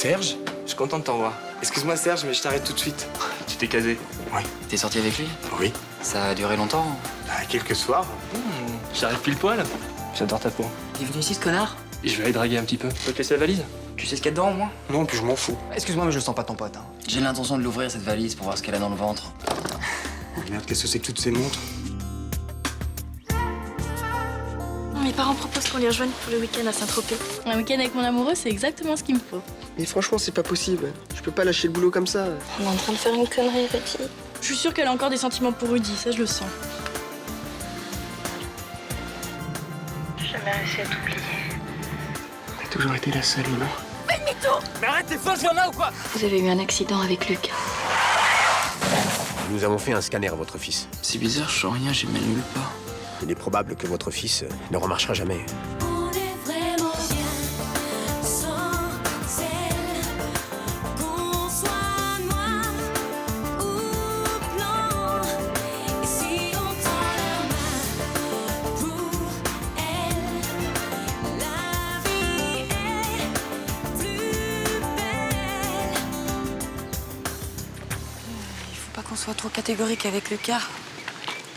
Serge, je suis content de t'en voir. Excuse-moi Serge, mais je t'arrête tout de suite. Tu t'es casé? Oui. T'es sorti avec lui? Oui. Ça a duré longtemps? Quelques soirs. J'arrive pile poil. J'adore ta peau. T'es venu ici, ce connard? Je vais aller draguer un petit peu. Tu peux te laisser la valise? Tu sais ce qu'il y a dedans, au moins? Non, puis je m'en fous. Excuse-moi, mais je le sens pas ton pote. J'ai l'intention de l'ouvrir, cette valise, pour voir ce qu'elle a dans le ventre. Oh, merde, qu'est-ce que c'est que toutes ces montres? Mes parents proposent qu'on les rejoigne pour le week-end à Saint-Tropez. Un week-end avec mon amoureux, c'est exactement ce qu'il me faut. Mais franchement, c'est pas possible. Je peux pas lâcher le boulot comme ça. On est en train de faire une connerie, Betty. Je suis sûre qu'elle a encore des sentiments pour Rudy, ça je le sens. J'ai jamais réussi à t'oublier. T'as toujours été la seule, non? Mais arrête, t'es fausse, Johanna, ou quoi? Vous avez eu un accident avec Lucas. Nous avons fait un scanner à votre fils. C'est bizarre, je sens rien, j'ai mal nulle part. Il est probable que votre fils ne remarchera jamais. On est vraiment bien sans elle. Qu'on soit noir ou blanc. Et si on tend la main pour elle, la vie est plus belle. Il faut pas qu'on soit trop catégorique avec Lucas.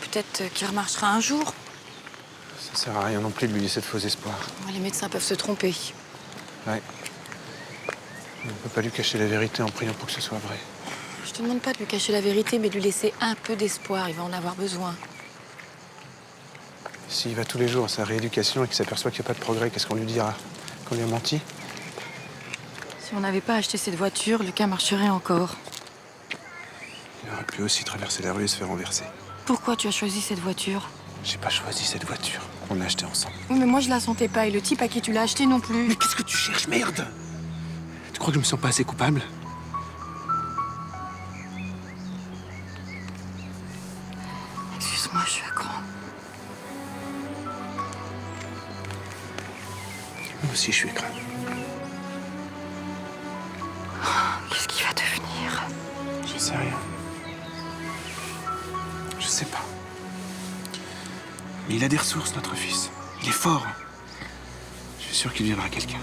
Peut-être qu'il remarchera un jour. Ça sert à rien non plus de lui laisser de faux espoirs. Les médecins peuvent se tromper. Ouais. On ne peut pas lui cacher la vérité en priant pour que ce soit vrai. Je te demande pas de lui cacher la vérité, mais de lui laisser un peu d'espoir. Il va en avoir besoin. S'il va tous les jours à sa rééducation et qu'il s'aperçoit qu'il n'y a pas de progrès, qu'est-ce qu'on lui dira? Qu'on lui a menti? Si on n'avait pas acheté cette voiture, Lucas marcherait encore. Il aurait pu aussi traverser la rue et se faire renverser. Pourquoi tu as choisi cette voiture? J'ai pas choisi cette voiture. On l'a achetée ensemble. Oui, mais moi je la sentais pas. Et le type à qui tu l'as acheté non plus. Mais qu'est-ce que tu cherches, merde? Tu crois que je me sens pas assez coupable? Excuse-moi, je suis à cran. Moi aussi, je suis écran. Qu'est-ce qui va devenir? J'en sais rien. Je sais pas. Mais il a des ressources, notre fils. Il est fort. Je suis sûr qu'il deviendra quelqu'un.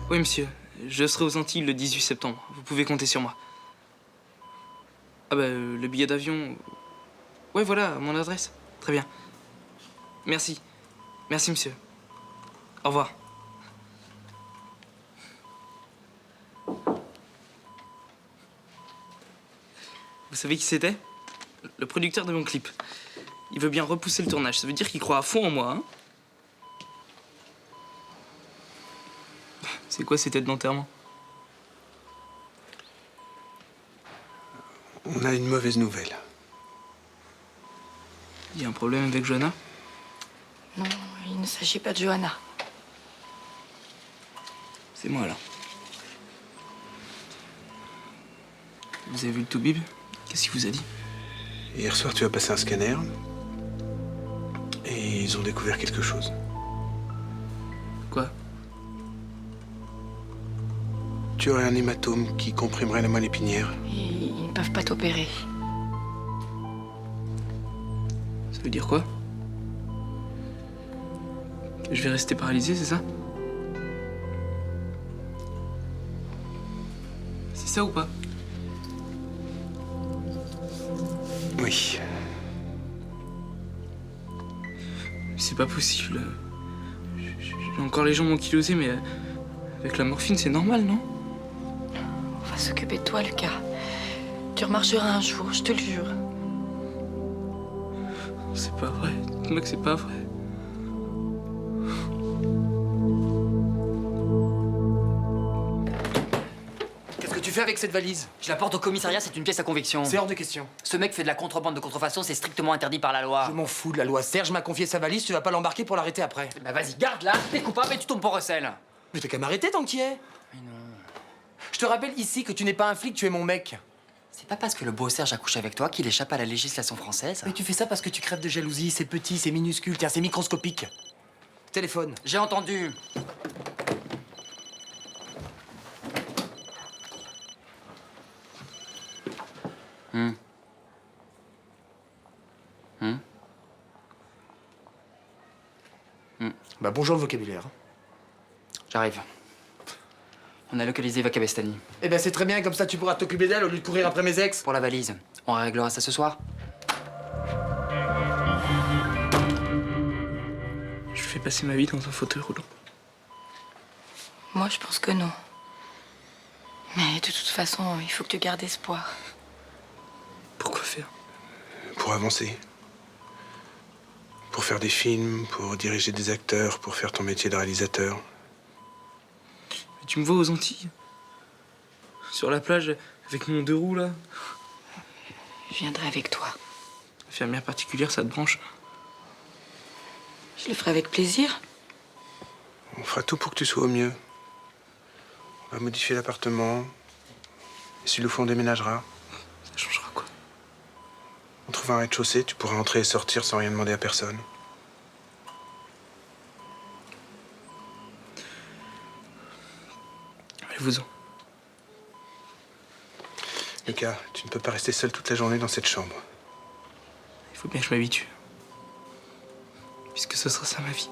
Oui, monsieur. Je serai aux Antilles le 18 septembre. Vous pouvez compter sur moi. Ah bah, le billet d'avion... Ouais, voilà, mon adresse. Très bien. Merci. Merci, monsieur. Au revoir. Vous savez qui c'était? Le producteur de mon clip. Il veut bien repousser le tournage. Ça veut dire qu'il croit à fond en moi, hein? C'est quoi ces têtes d'enterrement? On a une mauvaise nouvelle. Il y a un problème avec Johanna? Non, il ne s'agit pas de Johanna. C'est moi, là. Vous avez vu le Toubib? Qu'est-ce qu'il vous a dit? Hier soir, tu as passé un scanner. Et ils ont découvert quelque chose. Quoi? Tu aurais un hématome qui comprimerait la moelle épinière. Et ils ne peuvent pas t'opérer. Ça veut dire quoi? Je vais rester paralysé, c'est ça? C'est ça ou pas? Oui. C'est pas possible. J'ai encore les jambes ankylosées, mais avec la morphine, c'est normal, non? On va s'occuper de toi, Lucas. Tu remarcheras un jour, je te le jure. C'est pas vrai. Dites-moi que c'est pas vrai. Qu'est-ce que tu fais avec cette valise? Je la porte au commissariat, c'est une pièce à conviction. C'est hors de question. Ce mec fait de la contrebande de contrefaçon, c'est strictement interdit par la loi. Je m'en fous de la loi. Serge m'a confié sa valise, tu vas pas l'embarquer pour l'arrêter après. Bah vas-y, garde-la, t'es coupable et tu tombes pour recel. Mais t'as qu'à m'arrêter tant qu'il y est. Mais non. Je te rappelle ici que tu n'es pas un flic, tu es mon mec. C'est pas parce que le beau Serge a couché avec toi qu'il échappe à la législation française. Mais tu fais ça parce que tu crèves de jalousie. C'est petit, c'est minuscule, tiens, c'est microscopique. Téléphone. J'ai entendu. Bah bonjour le vocabulaire. J'arrive. On a localisé Eva Cabestany. Eh ben c'est très bien, comme ça tu pourras t'occuper d'elle au lieu de courir après mes ex. Pour la valise, on réglera ça ce soir. Je fais passer ma vie dans un fauteuil roulant. Moi, je pense que non. Mais de toute façon, il faut que tu gardes espoir. Pourquoi faire? Pour avancer. Pour faire des films, pour diriger des acteurs, pour faire ton métier de réalisateur. Mais tu me vois aux Antilles? Sur la plage, avec mon 2 roues, là? Je viendrai avec toi. Infirmière particulière, ça te branche? Je le ferai avec plaisir. On fera tout pour que tu sois au mieux. On va modifier l'appartement. Et s'il le faut, on déménagera. Ça changera quoi? On trouvera un rez-de-chaussée, tu pourras entrer et sortir sans rien demander à personne. Allez-vous-en. Lucas, tu ne peux pas rester seul toute la journée dans cette chambre. Il faut bien que je m'habitue. Puisque ce sera ça ma vie.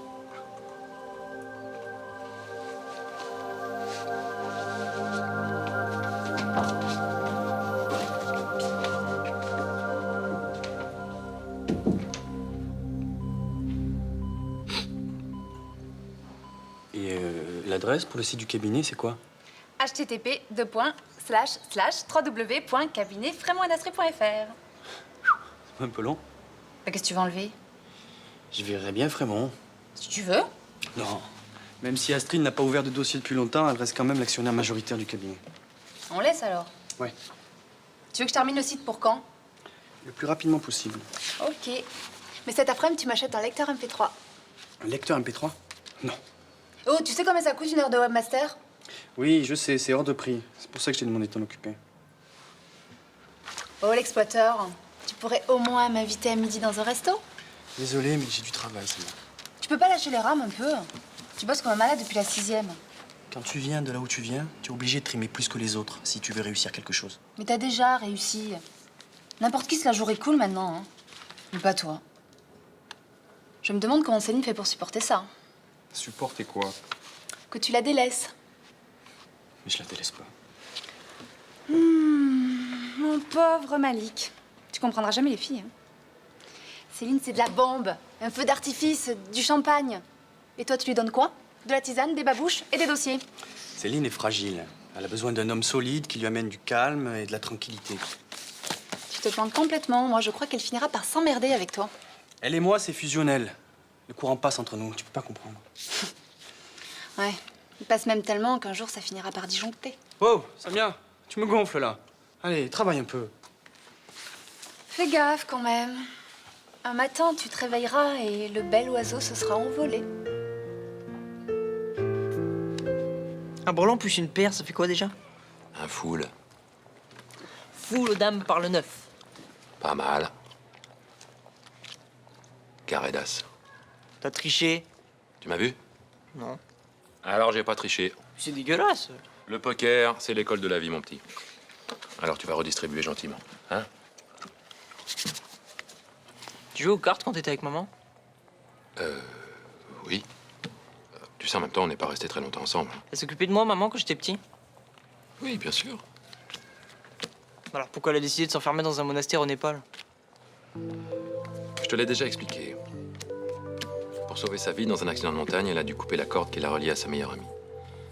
Et l'adresse pour le site du cabinet, c'est quoi? http://www.cabinetfrémont-industrie.fr. C'est un peu long. Qu'est-ce que tu veux enlever? Je verrais bien Frémont. Si tu veux. Non. Même si Astrid n'a pas ouvert de dossier depuis longtemps, elle reste quand même l'actionnaire majoritaire du cabinet. On laisse alors. Ouais. Tu veux que je termine le site pour quand? Le plus rapidement possible. Ok. Mais cet après-midi, tu m'achètes un lecteur MP3. Un lecteur MP3? Non. Oh, tu sais combien ça coûte une heure de webmaster? Oui, je sais, c'est hors de prix. C'est pour ça que je t'ai demandé de t'en occuper. Oh, l'exploiteur. Tu pourrais au moins m'inviter à midi dans un resto? Désolé, mais j'ai du travail, c'est bon. Tu peux pas lâcher les rames un peu? Tu bosses comme un malade depuis la 6e. Quand tu viens de là où tu viens, tu es obligé de trimer plus que les autres si tu veux réussir quelque chose. Mais t'as déjà réussi. N'importe qui se la jouerait cool maintenant, hein. Mais pas toi. Je me demande comment Céline fait pour supporter ça. Supporter quoi? Que tu la délaisses. Mais je la délaisse pas. Mon pauvre Malik. Tu comprendras jamais les filles, hein. Céline, c'est de la bombe. Un feu d'artifice, du champagne. Et toi, tu lui donnes quoi? De la tisane, des babouches et des dossiers. Céline est fragile. Elle a besoin d'un homme solide qui lui amène du calme et de la tranquillité. Tu te plantes complètement. Moi, je crois qu'elle finira par s'emmerder avec toi. Elle et moi, c'est fusionnel. Le courant passe entre nous, tu peux pas comprendre. Ouais. Il passe même tellement qu'un jour, ça finira par disjoncter. Oh, Samia, tu me gonfles là. Allez, travaille un peu. Fais gaffe quand même. Un matin, tu te réveilleras et le bel oiseau se sera envolé. Un brelan plus une paire, ça fait quoi déjà? Un foule. Foule aux dames par le 9. Pas mal. Carré d'as. T'as triché? Tu m'as vu? Non. Alors j'ai pas triché. C'est dégueulasse. Le poker, c'est l'école de la vie, mon petit. Alors tu vas redistribuer gentiment, hein? Tu jouais aux cartes quand t'étais avec maman? Oui. Tu sais, en même temps, on n'est pas restés très longtemps ensemble. Elle s'occupait de moi, maman, quand j'étais petit? Oui, bien sûr. Alors pourquoi elle a décidé de s'enfermer dans un monastère au Népal? Je te l'ai déjà expliqué. Pour sauver sa vie dans un accident de montagne, elle a dû couper la corde qui la reliait à sa meilleure amie.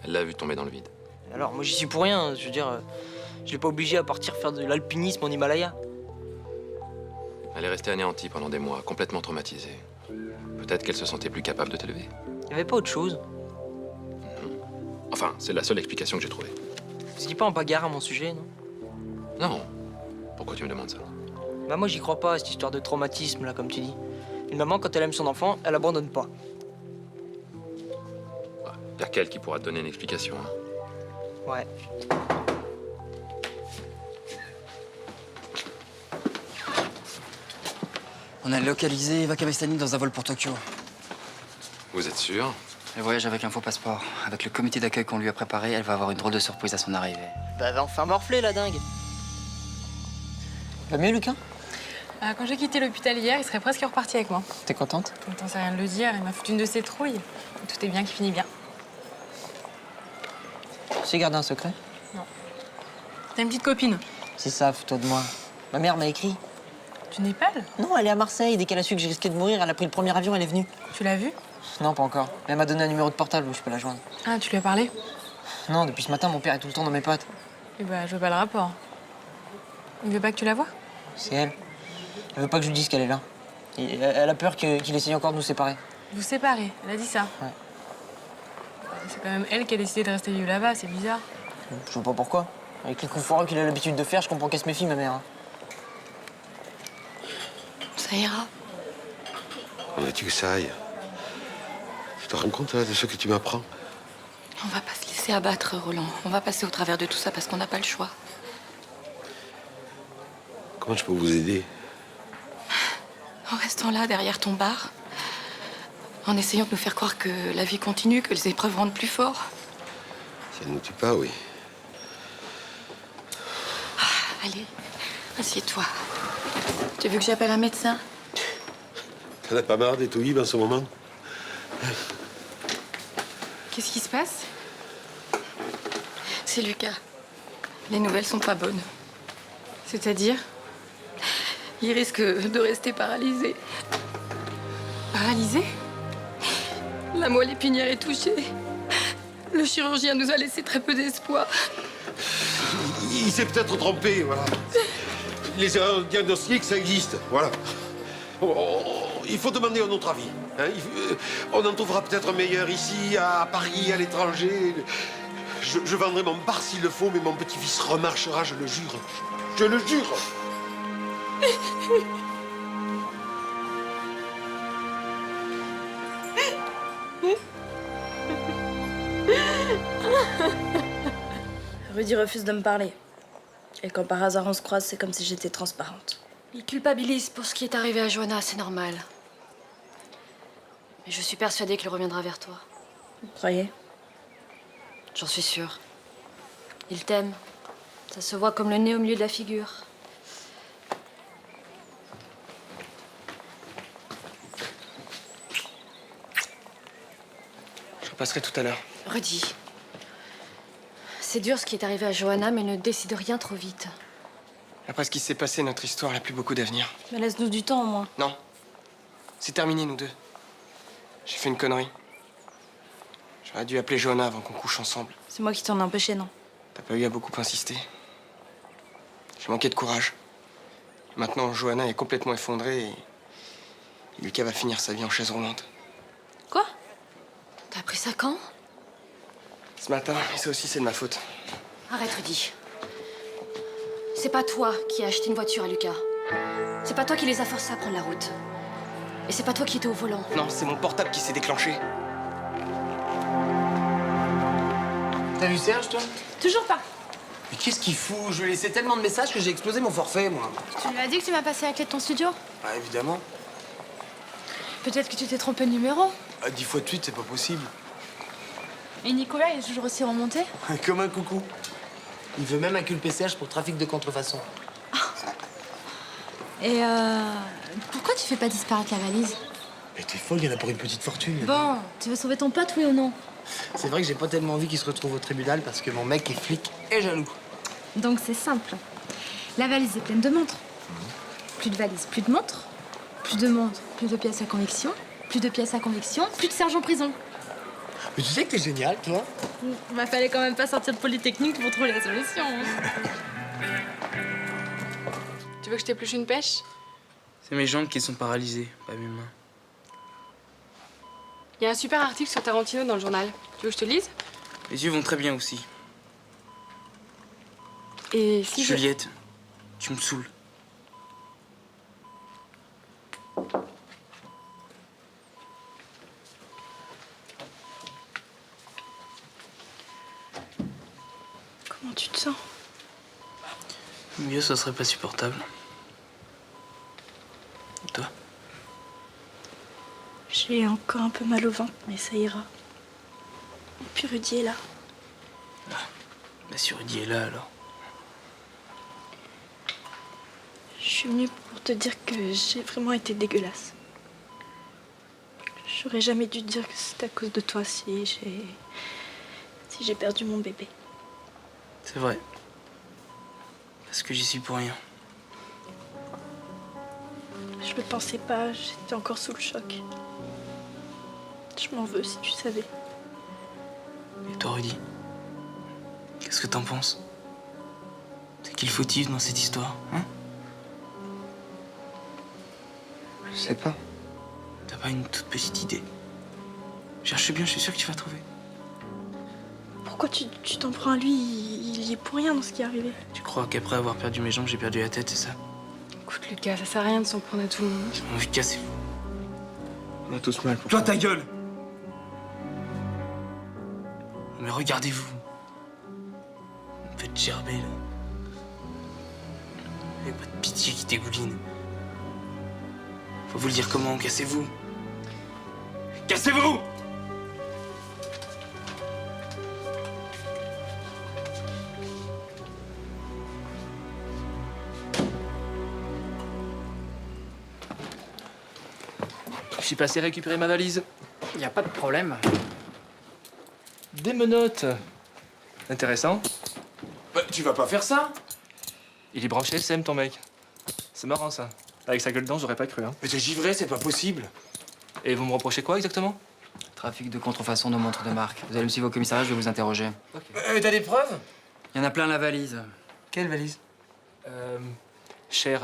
Elle l'a vu tomber dans le vide. Alors moi j'y suis pour rien, je veux dire, je l'ai pas obligée à partir faire de l'alpinisme en Himalaya. Elle est restée anéantie pendant des mois, complètement traumatisée. Peut-être qu'elle se sentait plus capable de t'élever. Y avait pas autre chose? Enfin, c'est la seule explication que j'ai trouvée. Tu dis pas en bagarre à mon sujet, non? Non. Pourquoi tu me demandes ça? Bah moi j'y crois pas à cette histoire de traumatisme là, comme tu dis. Une maman, quand elle aime son enfant, elle abandonne pas. Y'a qu'elle qui pourra te donner une explication, hein. Ouais. On a localisé Eva Cabestany dans un vol pour Tokyo. Vous êtes sûr? Elle voyage avec l'info passeport. Avec le comité d'accueil qu'on lui a préparé, elle va avoir une drôle de surprise à son arrivée. Bah elle va enfin morfler la dingue. Va mieux Lucas? Quand j'ai quitté l'hôpital hier, il serait presque reparti avec moi. T'es contente? T'en sais rien de le dire, il m'a foutu une de ses trouilles. Tout est bien qui finit bien. Tu sais garder un secret? Non. T'as une petite copine? C'est ça, fous-toi de moi. Ma mère m'a écrit. Du Népal? Non, elle est à Marseille. Dès qu'elle a su que j'ai risqué de mourir, elle a pris le premier avion, elle est venue. Tu l'as vue? Non, pas encore. Mais elle m'a donné un numéro de portable où je peux la joindre. Ah, tu lui as parlé? Non, depuis ce matin, mon père est tout le temps dans mes potes. Eh bah, je vois pas le rapport. Il veut pas que tu la vois? C'est elle. Elle veut pas que je lui dise qu'elle est là. Et elle a peur qu'il essaye encore de nous séparer. Vous séparez, elle a dit ça? Ouais. C'est quand même elle qui a décidé de rester vivre là-bas, c'est bizarre. Je vois pas pourquoi. Avec les coups foireux qu'il a l'habitude de faire, je comprends qu'elle se méfie, ma mère. Ça ira. On a-tu que ça aille? Tu te rends compte là, de ce que tu m'apprends? On va pas se laisser abattre, Roland. On va passer au travers de tout ça parce qu'on n'a pas le choix. Comment je peux vous aider? En restant là, derrière ton bar, en essayant de nous faire croire que la vie continue, que les épreuves rendent plus fort. Ça ne nous tue pas, oui. Allez, assieds-toi. Tu veux que j'appelle un médecin? T'en as pas marre d'être libre en ce moment? Qu'est-ce qui se passe? C'est Lucas. Les nouvelles sont pas bonnes. C'est-à-dire? Il risque de rester paralysé. Paralysé? La moelle épinière est touchée. Le chirurgien nous a laissé très peu d'espoir. Il s'est peut-être trompé, voilà. Les erreurs diagnostiques, ça existe, voilà. Il faut demander un autre avis. Hein. On en trouvera peut-être un meilleur ici, à Paris, à l'étranger. Je vendrai mon bar s'il le faut, mais mon petit-fils remarchera, je le jure. Je le jure. Rudy refuse de me parler. Et quand par hasard on se croise, c'est comme si j'étais transparente. Il culpabilise pour ce qui est arrivé à Johanna, c'est normal. Mais je suis persuadée qu'il reviendra vers toi. Vous croyez? J'en suis sûre. Il t'aime. Ça se voit comme le nez au milieu de la figure. Je repasserai tout à l'heure. Rudy. C'est dur ce qui est arrivé à Johanna, mais ne décide rien trop vite. Après ce qui s'est passé, notre histoire n'a plus beaucoup d'avenir. Mais laisse-nous du temps au moins. Non. C'est terminé, nous deux. J'ai fait une connerie. J'aurais dû appeler Johanna avant qu'on couche ensemble. C'est moi qui t'en ai empêché, non? T'as pas eu à beaucoup insister. J'ai manqué de courage. Maintenant, Johanna est complètement effondrée et Lucas va finir sa vie en chaise roulante. Quoi? T'as appris ça quand? Ce matin, et ça aussi, c'est de ma faute. Arrête, Rudy. C'est pas toi qui as acheté une voiture à Lucas. C'est pas toi qui les as forcés à prendre la route. Et c'est pas toi qui étais au volant. Non, c'est mon portable qui s'est déclenché. T'as vu Serge, toi? Toujours pas. Mais qu'est-ce qu'il fout? Je lui ai laissé tellement de messages que j'ai explosé mon forfait, moi. Tu lui as dit que tu m'as passé la clé de ton studio? Ah, évidemment. Peut-être que tu t'es trompé de numéro. 10 fois de suite, c'est pas possible. Et Nicolas, il est toujours aussi remonté? Comme un coucou. Il veut même inculper Serge pour trafic de contrefaçon. Et pourquoi tu fais pas disparaître la valise? Mais t'es folle, il y en a pour une petite fortune. Bon, tu veux sauver ton pote, oui ou non? C'est vrai que j'ai pas tellement envie qu'il se retrouve au tribunal parce que mon mec est flic et jaloux. Donc c'est simple. La valise est pleine de montres. Plus de valise, plus de montres. Plus de montres, plus de pièces à conviction. Plus de pièces à conviction, plus de serge en prison. Mais tu sais que t'es génial, toi. Bah fallait quand même pas sortir de Polytechnique pour trouver la solution. Tu veux que je t'épluche une pêche? C'est mes jambes qui sont paralysées, pas mes mains. Il y a un super article sur Tarantino dans le journal. Tu veux que je te lise? Les yeux vont très bien aussi. Et si Juliette, tu me saoules. Comment tu te sens? Mieux, ça serait pas supportable. Et toi? J'ai encore un peu mal au ventre, mais ça ira. Et puis Rudy est là. Bah si Rudy est là, alors. Je suis venue pour te dire que j'ai vraiment été dégueulasse. J'aurais jamais dû te dire que c'était à cause de toi si j'ai perdu mon bébé. C'est vrai. Parce que j'y suis pour rien. Je le pensais pas, j'étais encore sous le choc. Je m'en veux si tu savais. Et toi, Rudy? Qu'est-ce que t'en penses? C'est qui le fautif dans cette histoire, hein? Je sais pas. T'as pas une toute petite idée? Cherche bien, je suis sûr que tu vas trouver. Pourquoi tu t'en prends à lui? Il y est pour rien dans ce qui est arrivé. Tu crois qu'après avoir perdu mes jambes, j'ai perdu la tête, c'est ça? Écoute, Lucas, ça sert à rien de s'en prendre à tout le monde. J'ai envie de casser vous. On a tous mal pour Toi, ta gueule! Mais regardez-vous. Vous me faites gerber, là. Vous n'avez pas de pitié qui dégouline. Faut vous le dire comment? Cassez-vous! Cassez-vous! Je suis passé récupérer ma valise. Y a pas de problème. Des menottes. Intéressant. Bah, tu vas pas faire ça? Il est branché SM, ton mec. C'est marrant, ça. Avec sa gueule d'ange, j'aurais pas cru, hein. Mais t'es givré, c'est pas possible. Et vous me reprochez quoi, exactement? Trafic de contrefaçon de montres de marque. Vous allez me suivre au commissariat, je vais vous interroger. T'as des preuves? Il y en a plein la valise. Quelle valise? Cher...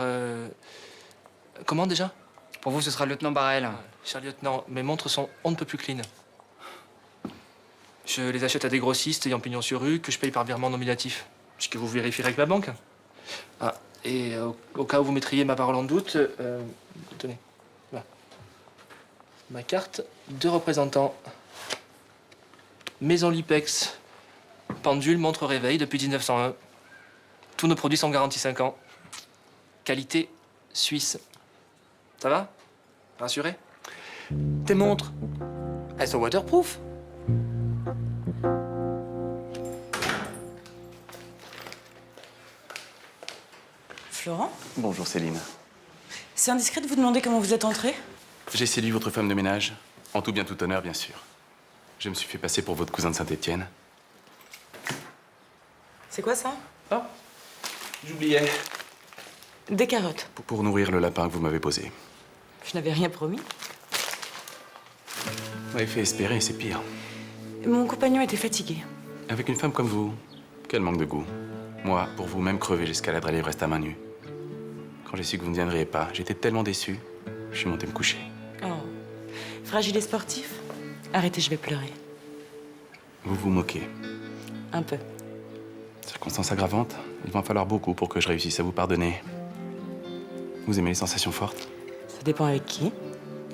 Comment, déjà? Pour vous, ce sera le lieutenant Barrel. Cher lieutenant, mes montres sont on ne peut plus clean. Je les achète à des grossistes ayant pignon sur rue que je paye par virement nominatif. Ce que vous vérifierez avec ma banque. Ah, et au cas où vous mettriez ma parole en doute, tenez, voilà. Ma carte de représentant. Maison Lipex. Pendule, montre réveil depuis 1901. Tous nos produits sont garantis 5 ans. Qualité suisse. Ça va? Rassuré? Tes montres, elles sont waterproof. Florent? Bonjour Céline. C'est indiscret de vous demander comment vous êtes entré? J'ai séduit votre femme de ménage, en tout bien tout honneur bien sûr. Je me suis fait passer pour votre cousin de Saint-Étienne. C'est quoi ça? Ah, j'oubliais. Des carottes. Pour nourrir le lapin que vous m'avez posé. Je n'avais rien promis. Vous m'avez fait espérer, c'est pire. Mon compagnon était fatigué. Avec une femme comme vous, quel manque de goût. Moi, pour vous, même crever, j'escaladerais l'Everest à main nue. Quand j'ai su que vous ne viendriez pas, j'étais tellement déçu, je suis monté me coucher. Oh. Fragile et sportif? Arrêtez, je vais pleurer. Vous vous moquez. Un peu. Circonstance aggravante, il va en falloir beaucoup pour que je réussisse à vous pardonner. Vous aimez les sensations fortes? Ça dépend avec qui.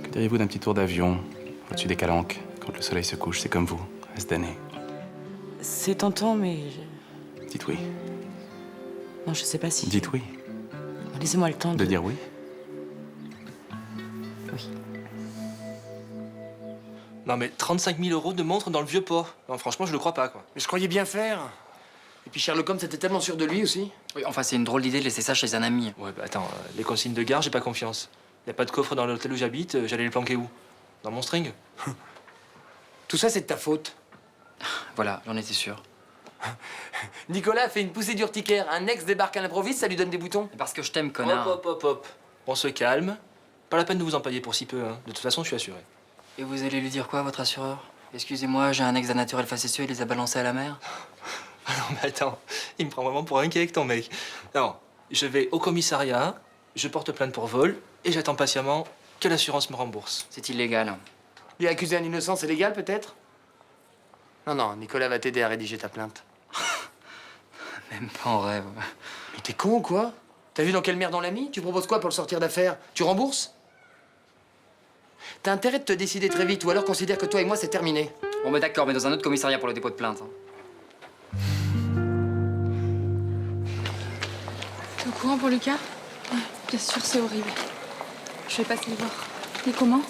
Que diriez-vous d'un petit tour d'avion au-dessus des calanques, quand le soleil se couche, c'est comme vous, à se damner? C'est tentant, mais... Dites oui. Non, je sais pas si... Dites oui. Laissez-moi le temps De dire oui? Oui. Non mais 35 000 € de montre dans le vieux port. Non, franchement, je le crois pas, quoi. Mais je croyais bien faire. Et puis Sherlock Holmes était tellement sûr de lui aussi. Oui, enfin, c'est une drôle d'idée de laisser ça chez un ami. Ouais, bah attends, les consignes de gare, j'ai pas confiance. Y a pas de coffre dans l'hôtel où j'habite, j'allais les planquer où? Dans mon string? Tout ça, c'est de ta faute. Voilà, j'en étais sûr. Nicolas a fait une poussée d'urticaire. Un ex débarque à l'improviste, ça lui donne des boutons. Parce que je t'aime, connard. Hop. On se calme. Pas la peine de vous empailler pour si peu, hein. De toute façon, je suis assuré. Et vous allez lui dire quoi, votre assureur? Excusez-moi, j'ai un ex d'un naturel facétieux, il les a balancés à la mer. Ah non, mais attends, il me prend vraiment pour un cake, ton mec. Non, je vais au commissariat, je porte plainte pour vol, et j'attends patiemment que l'assurance me rembourse. C'est illégal. Lui accuser un innocent, c'est légal, peut-être? Non, Nicolas va t'aider à rédiger ta plainte. Même pas en rêve. Mais t'es con ou quoi? T'as vu dans quelle merde on l'a mis? Tu proposes quoi pour le sortir d'affaires? Tu rembourses? T'as intérêt de te décider très vite, ou alors considère que toi et moi, c'est terminé. Bon, bah d'accord, mais dans un autre commissariat pour le dépôt de plainte. T'es au courant pour Lucas? Ouais, bien sûr, c'est horrible. Je vais passer le voir. Et comment?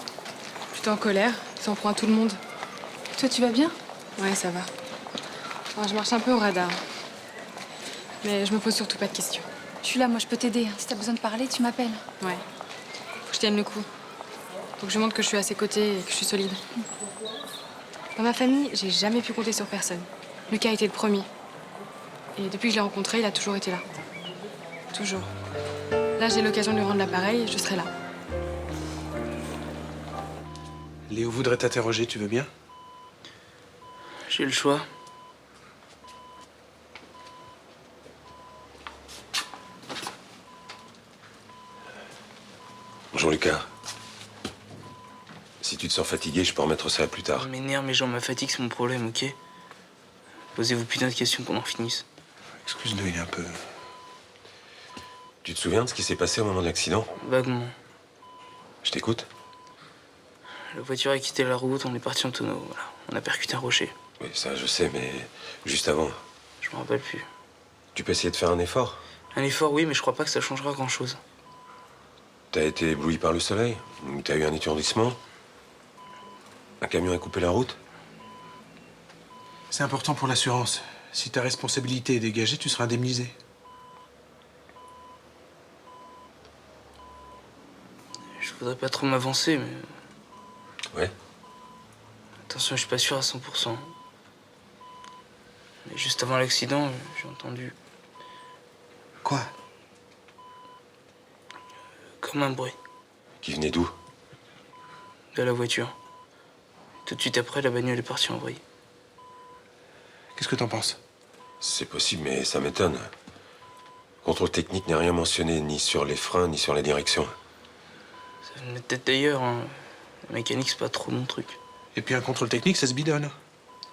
Plutôt en colère, il s'en prend à tout le monde. Toi, tu vas bien? Ouais, ça va. Enfin, je marche un peu au radar. Mais je me pose surtout pas de questions. Je suis là, moi je peux t'aider. Si t'as besoin de parler, tu m'appelles. Ouais. Faut que je tienne le coup. Faut que je montre que je suis à ses côtés et que je suis solide. Dans ma famille, j'ai jamais pu compter sur personne. Lucas était le premier. Et depuis que je l'ai rencontré, il a toujours été là. Toujours. Là, j'ai l'occasion de lui rendre l'appareil et je serai là. Léo voudrait t'interroger, tu veux bien? J'ai le choix. Bonjour Lucas. Si tu te sens fatigué, je peux remettre ça à plus tard. Ça m'énerve, mais genre ma fatigue, c'est mon problème, ok? Posez-vous putain de questions qu'on en finisse. Excuse-le, il est un peu... Tu te souviens de ce qui s'est passé au moment de l'accident? Vaguement. Je t'écoute. La voiture a quitté la route, on est parti en tonneau, voilà. On a percuté un rocher. Oui, ça je sais, mais juste avant. Je me rappelle plus. Tu peux essayer de faire un effort? Un effort, oui, mais je crois pas que ça changera grand-chose. T'as été ébloui par le soleil? Ou t'as eu un étourdissement? Un camion a coupé la route? C'est important pour l'assurance. Si ta responsabilité est dégagée, tu seras indemnisé. Je voudrais pas trop m'avancer, mais... Ouais. Attention, je suis pas sûr à 100%. Mais juste avant l'accident, j'ai entendu... Quoi? Comme un bruit. Qui venait d'où? De la voiture. Tout de suite après, la bagnole est partie en vrille. Qu'est-ce que t'en penses? C'est possible, mais ça m'étonne. Contrôle technique n'est rien mentionné, ni sur les freins, ni sur la direction. Ça venait peut-être d'ailleurs, hein. La mécanique, c'est pas trop mon truc. Et puis un contrôle technique, ça se bidonne.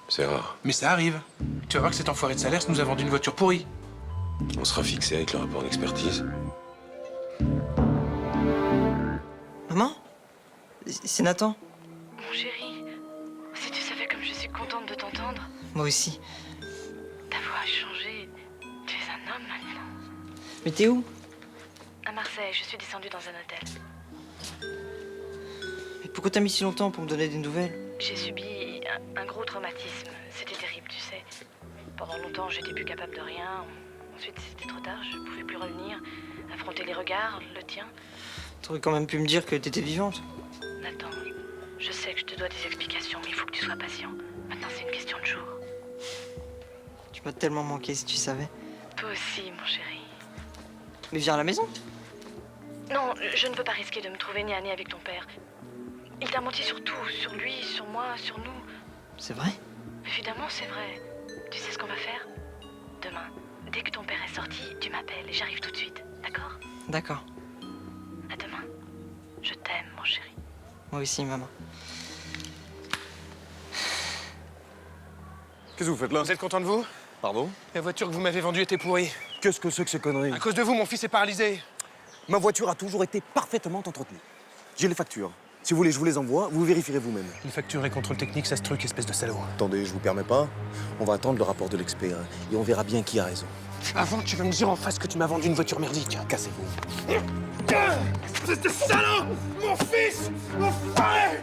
C'est rare. Mais ça arrive. Tu vas voir que cet enfoiré de Salers nous a vendu une voiture pourrie. On sera fixé avec le rapport d'expertise. Maman? C'est Nathan. Mon chéri, si tu savais comme je suis contente de t'entendre. Moi aussi. Ta voix a changé. Tu es un homme maintenant. Mais t'es où? À Marseille, je suis descendue dans un hôtel. Mais pourquoi t'as mis si longtemps pour me donner des nouvelles? J'ai subi un gros traumatisme. C'était terrible, tu sais. Pendant longtemps, j'étais plus capable de rien. Ensuite, c'était trop tard, je pouvais plus revenir, affronter les regards, le tien. T'aurais quand même pu me dire que t'étais vivante. Nathan, je sais que je te dois des explications, mais il faut que tu sois patient. Maintenant, c'est une question de jour. Tu m'as tellement manqué si tu savais. Toi aussi, mon chéri. Mais viens à la maison. Non, je ne veux pas risquer de me trouver nez à nez avec ton père. Il t'a menti sur tout, sur lui, sur moi, sur nous. C'est vrai? Évidemment, c'est vrai. Tu sais ce qu'on va faire? Demain, dès que ton père est sorti, tu m'appelles et j'arrive tout de suite, d'accord? D'accord. À demain. Je t'aime, mon chéri. Moi aussi, maman. Qu'est-ce que vous faites là? Vous êtes content de vous? Pardon? La voiture que vous m'avez vendue était pourrie. Qu'est-ce que c'est que ces conneries? À cause de vous, mon fils est paralysé. Ma voiture a toujours été parfaitement entretenue. J'ai les factures. Si vous voulez, je vous les envoie, vous vérifierez vous-même. Les factures et contrôle technique, ça se truc, espèce de salaud. Attendez, je vous permets pas. On va attendre le rapport de l'expert et on verra bien qui a raison. Avant, tu vas me dire en face que tu m'as vendu une voiture merdique. Cassez-vous. Espèce de salaud! Mon fils! Mon frère!